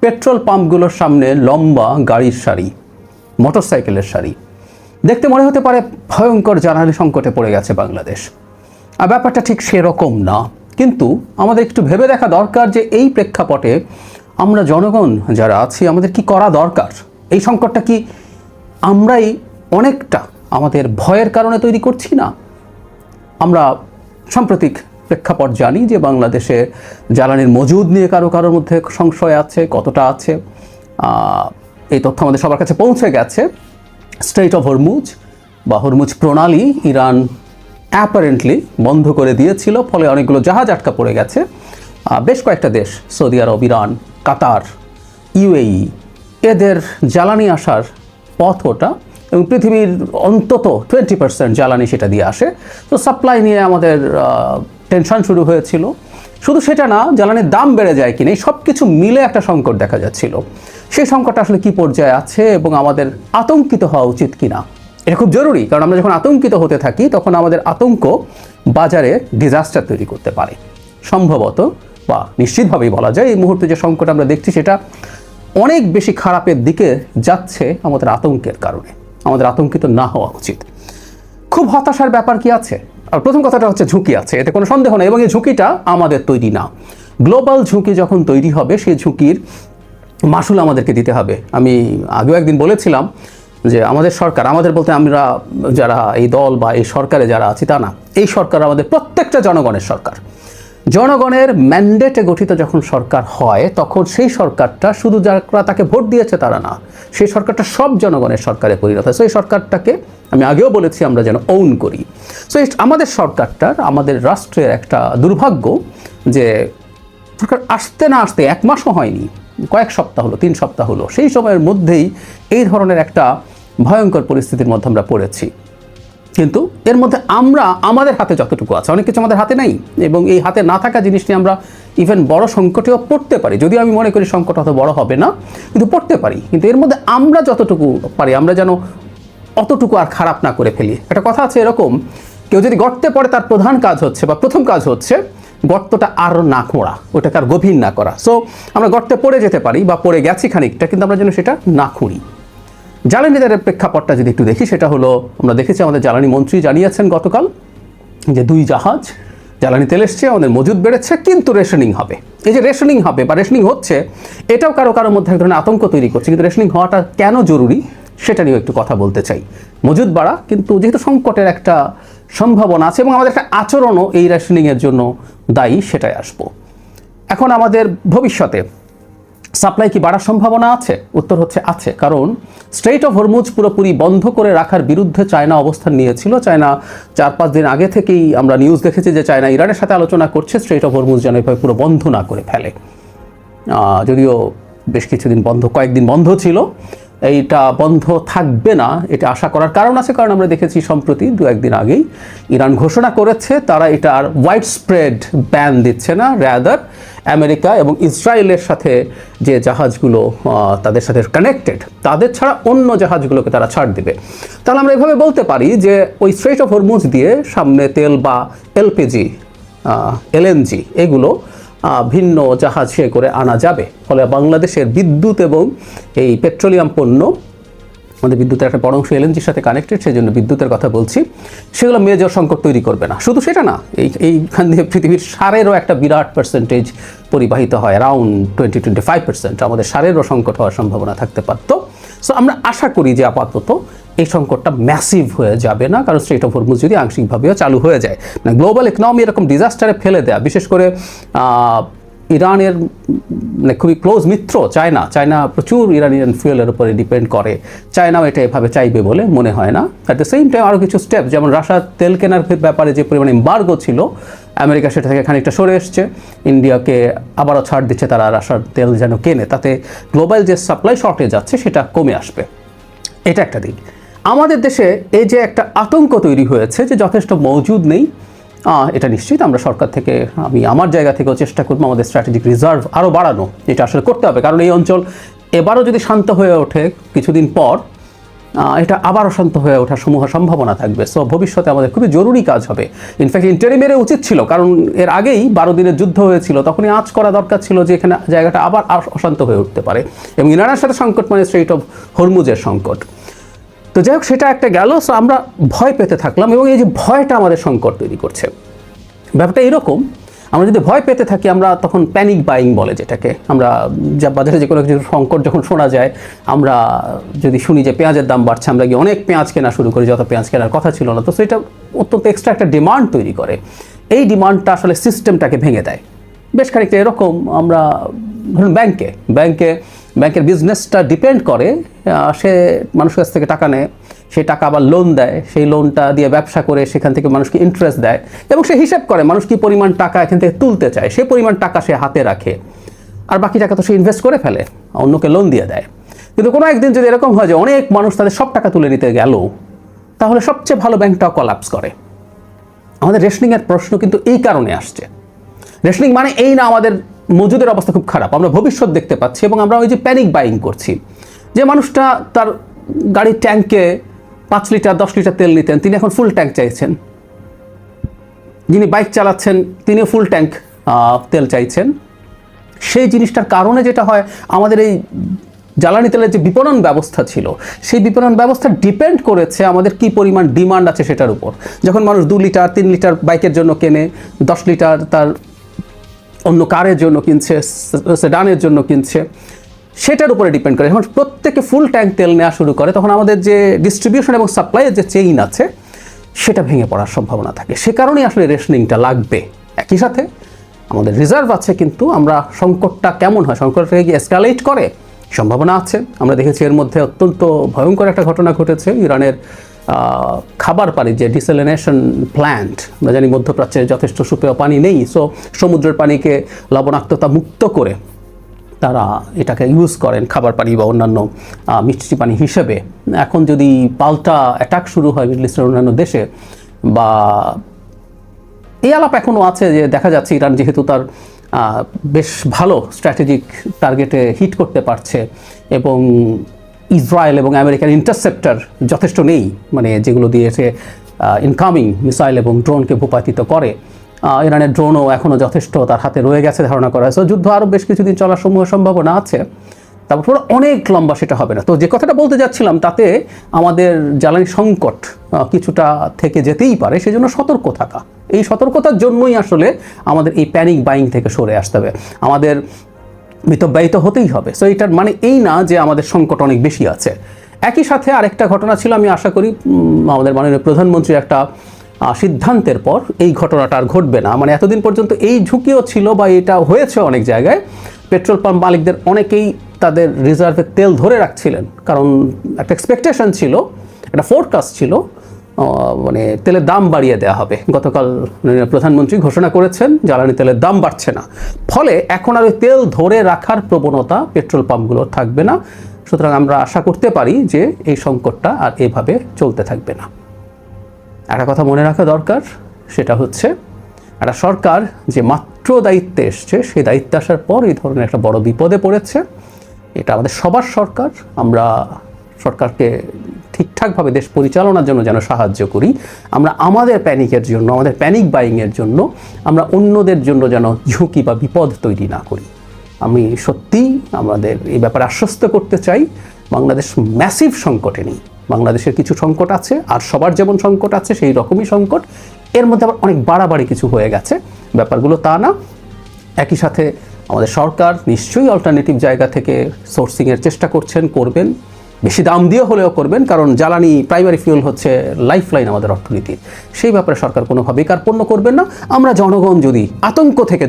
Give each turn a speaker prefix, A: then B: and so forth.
A: Petrol পাম্পগুলোর সামনে লম্বা গাড়ির সারি, মোটরসাইকেলের সারি। দেখতে মনে হতে পারে ভয়ঙ্কর জ্বালানি সংকটে পড়ে গেছে বাংলাদেশ, আর ব্যাপারটা ঠিক সেরকম না। কিন্তু আমাদের একটু ভেবে দেখা দরকার যে এই প্রেক্ষাপটে আমরা জনগণ যারা আছি আমাদের কি করা দরকার। এই সংকটটা কি আমরাই অনেকটা আমাদের ভয়ের কারণে তৈরি করছি না? আমরা সাম্প্রতিক প্রেক্ষাপট জানি যে বাংলাদেশে জ্বালানির মজুদ নিয়ে কারোর মধ্যে সংশয় আছে, কতটা আছে এই তথ্য আমাদের সবার কাছে পৌঁছে গেছে। স্ট্রেইট অফ হরমুজ বা হরমুজ প্রণালী ইরান অ্যাপারেন্টলি বন্ধ করে দিয়েছিল, ফলে অনেকগুলো জাহাজ আটকা পড়ে গেছে। বেশ কয়েকটা দেশ, সৌদি আরব, ইরান, কাতার, ইউএই, এদের জ্বালানি আসার পথ ওটা, এবং পৃথিবীর অন্তত 20% জ্বালানি সেটা দিয়ে আসে। তো সাপ্লাই নিয়ে আমাদের টেনশন শুরু হয়েছিল। শুধু সেটা না, জ্বালানির দাম বেড়ে যায় কিনা, এই সব কিছু মিলে একটা সংকট দেখা যাচ্ছিল। সেই সংকটটা আসলে কী পর্যায়ে আছে এবং আমাদের আতঙ্কিত হওয়া উচিত কিনা, এটা খুব জরুরি। কারণ আমরা যখন আতঙ্কিত হতে থাকি তখন আমাদের আতঙ্ক বাজারে ডিজাস্টার তৈরি করতে পারে। সম্ভবত বা নিশ্চিতভাবেই বলা যায় এই মুহূর্তে যে সংকট আমরা দেখছি সেটা অনেক বেশি খারাপের দিকে যাচ্ছে আমাদের আতঙ্কের কারণে। আমাদের আতঙ্কিত না হওয়া উচিত। খুব হতাশার ব্যাপার কি আছে? আর প্রথম কথাটা হচ্ছে ঝুঁকি আছে, এতে কোনো সন্দেহ নেই, এবং এই ঝুঁকিটা আমাদের তৈরি না। গ্লোবাল ঝুঁকি যখন তৈরি হবে সেই ঝুঁকির মাসুল আমাদেরকে দিতে হবে। আমি আগেও একদিন বলেছিলাম যে আমাদের সরকার, আমাদের বলতে আমরা যারা এই দল বা এই সরকারে যারা আছি তা না, এই সরকার আমাদের প্রত্যেকটা জনগণের সরকার। জনগণের ম্যান্ডেটে গঠিত যখন সরকার হয় তখন সেই সরকারটা শুধু যারা তাকে ভোট দিয়েছে তারা না, সেই সরকারটা সব জনগণের সরকারে পরিণত হয়। সো এই সরকারটাকে আমি আগেও বলেছি আমরা যেন ওন করি। সো আমাদের সরকারটার, আমাদের রাষ্ট্রের একটা দুর্ভাগ্য যে সরকার আসতে না আসতে 1 মাসও হয়নি, কয়েক সপ্তাহ হলো, 3 সপ্তাহ হলো, সেই সময়ের মধ্যেই এই ধরনের একটা ভয়ঙ্কর পরিস্থিতির মধ্যে আমরা পড়েছি। কিন্তু এর মধ্যে আমরা আমাদের হাতে যতটুকু আছে, অনেক কিছু আমাদের হাতে নাই, এবং এই হাতে না থাকা জিনিস নিয়ে আমরা ইভেন বড় সংকটেও পড়তে পারি। যদিও আমি মনে করি সংকট অত বড় হবে না, কিন্তু পড়তে পারি। কিন্তু এর মধ্যে আমরা যতটুকু পারি আমরা যেন অতটুকু আর খারাপ না করে ফেলি। একটা কথা আছে এরকম, কেউ যদি গর্তে পড়ে তার প্রধান কাজ হচ্ছে বা প্রথম কাজ হচ্ছে গর্তটা আরও না খোঁড়া, ওটাকে আর গভীর না করা। সো আমরা গর্তে পড়ে যেতে পারি বা পড়ে গেছি খানিকটা, কিন্তু আমরা যেন সেটা না খুঁড়ি। জ্বালানিদের প্রেক্ষাপটটা যদি একটু দেখি, সেটা হলো আমরা দেখেছি আমাদের জ্বালানি মন্ত্রী জানিয়েছেন গতকাল যে 2 জাহাজ জ্বালানি তেল এসছে, আমাদের মজুদ বেড়েছে, কিন্তু রেশনিং হবে। এই যে রেশনিং হবে বা রেশনিং হচ্ছে, এটাও কারোর মধ্যে এক ধরনের আতঙ্ক তৈরি করছে। কিন্তু রেশনিং হওয়াটা কেন জরুরি সেটা নিয়েও একটু কথা বলতে চাই। মজুদ বাড়া, কিন্তু যেহেতু সংকটের একটা সম্ভাবনা আছে এবং আমাদের একটা আচরণও এই রেশনিংয়ের জন্য দায়ী, সেটাই আসবো। এখন আমাদের ভবিষ্যতে সাপ্লাই কি বাড়ার সম্ভাবনা আছে? উত্তর হচ্ছে আছে। কারণ স্ট্রেইট অফ হরমুজ পুরোপুরি বন্ধ করে রাখার বিরুদ্ধে চায়না অবস্থান নিয়েছিল। চায়না 4-5 দিন আগে থেকেই আমরা নিউজ দেখেছি যে চায়না ইরানের সাথে আলোচনা করছে স্ট্রেইট অফ হরমুজ যেন এভাবে পুরো বন্ধ না করে ফেলে। যদিও বেশ কিছুদিন বন্ধ, কয়েকদিন বন্ধ ছিল, এইটা বন্ধ থাকবে না এটা আশা করার কারণ আছে। কারণ আমরা দেখেছি সম্প্রতি 2-1 দিন আগেই ইরান ঘোষণা করেছে তারা এটা আর ওয়াইড স্প্রেড ব্যান দিচ্ছে না, রাদার আমেরিকা এবং ইসরায়েলের সাথে যে জাহাজগুলো তাদের সাথে কানেক্টেড তাদের ছাড়া অন্য জাহাজগুলোকে তারা ছাড় দেবে। তাহলে আমরা এভাবে বলতে পারি যে ওই স্ট্রেইট অফ হরমুজ দিয়ে সামনে তেল বা এলপিজি, এলএনজি এগুলো ভিন্ন জাহাজে করে আনা যাবে। ফলে বাংলাদেশের বিদ্যুৎ এবং এই পেট্রোলিয়াম পণ্য, আমাদের বিদ্যুতের একটা বড় অংশ এলএনজির সাথে কানেক্টেড, সেই জন্য বিদ্যুতের কথা বলছি, সেগুলো মেজর সংকট তৈরি করবে না। শুধু সেটা না, এইখান দিয়ে পৃথিবীর সারেরও একটা বিরাট পার্সেন্টেজ পরিবাহিত হয়, অ্যারাউন্ড 20-25%। আমাদের সারেরও সংকট হওয়ার সম্ভাবনা থাকতে পারত। সো আমরা আশা করি যে আপাতত এই সংকটটা ম্যাসিভ হয়ে যাবে না, কারণ স্ট্রেইট অফ হরমুজ যদি আংশিকভাবেও চালু হয়ে যায়, মানে গ্লোবাল ইকোনমি এরকম ডিজাস্টারে ফেলে দেয়া, বিশেষ করে ইরানের মানে খুবই ক্লোজ মিত্র চায়না প্রচুর ইরানিয়ান ফুয়েলের উপরে ডিপেন্ড করে। চায়নাও এটা এভাবে চাইবে বলে মনে হয় না। অ্যাট দ্য সেম টাইম আরও কিছু স্টেপ, যেমন রাশিয়ার তেল কেনার ব্যাপারে যে পরিমাণে এম্বার্গো ছিল, আমেরিকা সেটা থেকে খানিকটা সরে এসছে, ইন্ডিয়াকে আবারও ছাড় দিচ্ছে তারা রাশিয়ার তেল যেন কেনে, তাতে গ্লোবাল যে সাপ্লাই শর্টেজ আছে সেটা কমে আসবে। এটা একটা দিক। আমাদের দেশে এই যে একটা আতঙ্ক তৈরি হয়েছে যে যথেষ্ট মজুদ নেই, এটা নিশ্চিত আমরা সরকার থেকে, আমি আমার জায়গা থেকেও চেষ্টা করবো আমাদের স্ট্র্যাটেজিক রিজার্ভ আরও বাড়ানো। এটা আসলে করতে হবে, কারণ এই অঞ্চল এবারও যদি শান্ত হয়ে ওঠে কিছুদিন পর, এটা আবার অশান্ত হয়ে ওঠার সমূহ সম্ভাবনা থাকবে। সো ভবিষ্যতে আমাদের খুবই জরুরি কাজ হবে। ইনফ্যাক্ট ইন্টারিমের উচিত ছিল, কারণ এর আগেই 12 দিনের যুদ্ধ হয়েছিল, তখনই আঁচ করা দরকার ছিল যে এখানে জায়গাটা আবার অশান্ত হয়ে উঠতে পারে। এবং ইরানের সাথে সংকট মানে স্ট্রেইট অফ হরমুজের সংকট। তো যাই হোক, সেটা একটা গেল। সো আমরা ভয় পেতে থাকলাম, এবং এই যে ভয়টা আমাদের সংকট তৈরি করছে। ব্যাপারটা এরকম, আমরা যদি ভয় পেতে থাকি, আমরা তখন প্যানিক বাইং বলে যেটাকে, আমরা যা বাজারে যে কোনো কিছু সংকট যখন শোনা যায়, আমরা যদি শুনি যে পেঁয়াজের দাম বাড়ছে, আমরা গিয়ে অনেক পেঁয়াজ কেনা শুরু করি, যত পেঁয়াজ কেনার কথা ছিল না। তো সেটা অত্যন্ত এক্সট্রা একটা ডিমান্ড তৈরি করে। এই ডিমান্ডটা আসলে সিস্টেমটাকে ভেঙে দেয়। বেশ খানিকটা এরকম, আমরা ধরুন ব্যাংকের বিজনেসটা ডিপেন্ড করে, সে মানুষের কাছ থেকে টাকা নেয়, সেই টাকা আবার লোন দেয়, সেই লোনটা দিয়ে ব্যবসা করে সেখান থেকে মানুষকে ইন্টারেস্ট দেয়, এবং সে হিসাব করে মানুষ কী পরিমাণ টাকা এখান থেকে তুলতে চায়, সে পরিমাণ টাকা সে হাতে রাখে, আর বাকি টাকা তো সে ইনভেস্ট করে ফেলে, অন্যকে লোন দিয়ে দেয়। কিন্তু কোনো একদিন যদি এরকম হয় যে অনেক মানুষ তাদের সব টাকা তুলে নিতে গেল, তাহলে সবচেয়ে ভালো ব্যাংকটাও কলাপস করে। আমাদের রেশনিংয়ের প্রশ্ন কিন্তু এই কারণে আসছে। রেশনিং মানে এই না আমাদের মজুদের অবস্থা খুব খারাপ, আমরা ভবিষ্যৎ দেখতে পাচ্ছি, এবং আমরা ওই যে প্যানিক বাইং করছি। যে মানুষটা তার গাড়ির ট্যাঙ্কে 5 লিটার 10 লিটার তেল নিতেন, তিনি এখন ফুল ট্যাঙ্ক চাইছেন। যিনি বাইক চালাচ্ছেন তিনিও ফুল ট্যাঙ্ক তেল চাইছেন। সেই জিনিসটার কারণে যেটা হয়, আমাদের এই জ্বালানি তেলের যে বিপণন ব্যবস্থা ছিল, সেই বিপণন ব্যবস্থা ডিপেন্ড করেছে আমাদের কি পরিমাণ ডিমান্ড আছে সেটার উপর। যখন মানুষ 2 লিটার 3 লিটার বাইকের জন্য কেনে, 10 লিটার তার অন্য কারের জন্য কিনছে, সেডানের জন্য কিনছে, সেটার উপরে ডিপেন্ড করে। যখন প্রত্যেকে ফুল ট্যাঙ্ক তেল নেওয়া শুরু করে, তখন আমাদের যে ডিস্ট্রিবিউশন এবং সাপ্লাইয়ের যে চেইন আছে, সেটা ভেঙে পড়ার সম্ভাবনা থাকে। সে কারণেই আসলে রেশনিংটা লাগবে। একই সাথে আমাদের রিজার্ভ আছে, কিন্তু আমরা সংকটটা কেমন হয়, সংকটটাকে কি এসকালেট করে, সম্ভাবনা আছে। আমরা দেখেছি এর মধ্যে অত্যন্ত ভয়ঙ্কর একটা ঘটনা ঘটেছে। ইরানের খাবার পানি যে ডিসেলিনেশন প্ল্যান্ট, আমরা জানি মধ্যপ্রাচ্যে যথেষ্ট সুপেয় পানি নেই, সো সমুদ্রের পানিকে লবণাক্ততা মুক্ত করে তারা এটাকে ইউজ করেন খাবার পানি বা অন্যান্য মিষ্টি পানি হিসেবে। এখন যদি পাল্টা অ্যাটাক শুরু হয় মিডল ইস্টের অন্যান্য দেশে, বা এই আলাপ এখনও আছে যে দেখা যাচ্ছে ইরান যেহেতু তার বেশ ভালো স্ট্র্যাটেজিক টার্গেটে হিট করতে পারছে, এবং ইসরায়েল এবং আমেরিকার ইন্টারসেপ্টার যথেষ্ট নেই, মানে যেগুলো দিয়ে সে ইনকামিং মিসাইল এবং ড্রোনকে ভূপাতিত করে। ইরানের ড্রোনও এখনও যথেষ্ট তার হাতে রয়ে গেছে ধারণা করা হয়েছে। যুদ্ধ আরও বেশ কিছুদিন চলার সম্ভাবনা আছে, তারপর অনেক লম্বা সেটা হবে না। তো যে কথাটা বলতে যাচ্ছিলাম, তাতে আমাদের জ্বালানি সংকট কিছুটা থেকে যেতেই পারে, সেজন্য সতর্ক থাকা। এই সতর্কতার জন্যই আসলে আমাদের এই প্যানিক বাইং থেকে সরে আসতে হবে, আমাদের মিতব্যয়িত হতেই হবে। সো এটার মানে এই না যে আমাদের সংকট অনেক বেশি আছে। একই সাথে আরেকটা ঘটনা ছিল, আমি আশা করি আমাদের মাননীয় প্রধানমন্ত্রীর একটা সিদ্ধান্তের পর এই ঘটনাটা আর ঘটবে না। মানে এতদিন পর্যন্ত এই ঝুঁকিও ছিল, বা এটা হয়েছে অনেক জায়গায়, পেট্রোল পাম্প মালিকদের অনেকেই তাদের রিজার্ভে তেল ধরে রাখছিলেন, কারণ একটা এক্সপেকটেশন ছিল, একটা ফোরকাস্ট ছিল, মানে তেলের দাম বাড়িয়ে দেওয়া হবে। গতকাল প্রধানমন্ত্রী ঘোষণা করেছেন জ্বালানি তেলের দাম বাড়ছে না, ফলে এখন আর ওই তেল ধরে রাখার প্রবণতা পেট্রোল পাম্পগুলোর থাকবে না। সুতরাং আমরা আশা করতে পারি যে এই সংকটটা আর এভাবে চলতে থাকবে না। একটা কথা মনে রাখা দরকার, সেটা হচ্ছে একটা সরকার যে মাত্র দায়িত্বে এসছে, সেই দায়িত্বে আসার পর এই ধরনের একটা বড় বিপদে পড়েছে। এটা আমাদের সবার সরকার, আমরা সরকারকে ঠিকঠাকভাবে দেশ পরিচালনার জন্য যেন সাহায্য করি। আমরা আমাদের প্যানিকের জন্য, আমাদের প্যানিক বাইংয়ের জন্য আমরা অন্যদের জন্য যেন ঝুঁকি বা বিপদ তৈরি না করি। আমি সত্যিই আমাদের এই ব্যাপারে আশ্বস্ত করতে চাই, বাংলাদেশ ম্যাসিভ সংকটে নেই। বাংলাদেশের কিছু সংকট আছে, আর সবার যেমন সংকট আছে সেই রকমই সংকট। এর মধ্যে আবার অনেক বাড়াবাড়ি কিছু হয়ে গেছে, ব্যাপারগুলো তা না। একই সাথে আমাদের সরকার নিশ্চয়ই অল্টারনেটিভ জায়গা থেকে সোর্সিংয়ের চেষ্টা করবেন, বেশি দাম দিয়ে হলেও করবেন, কারণ জ্বালানি প্রাইমারি ফিউল হচ্ছে লাইফলাইন আমাদের অর্থনীতির। সেই ব্যাপারে সরকার কোনোভাবেই কার্পণ্য করবেন না। আমরা জনগণ যদি আতঙ্ক থেকে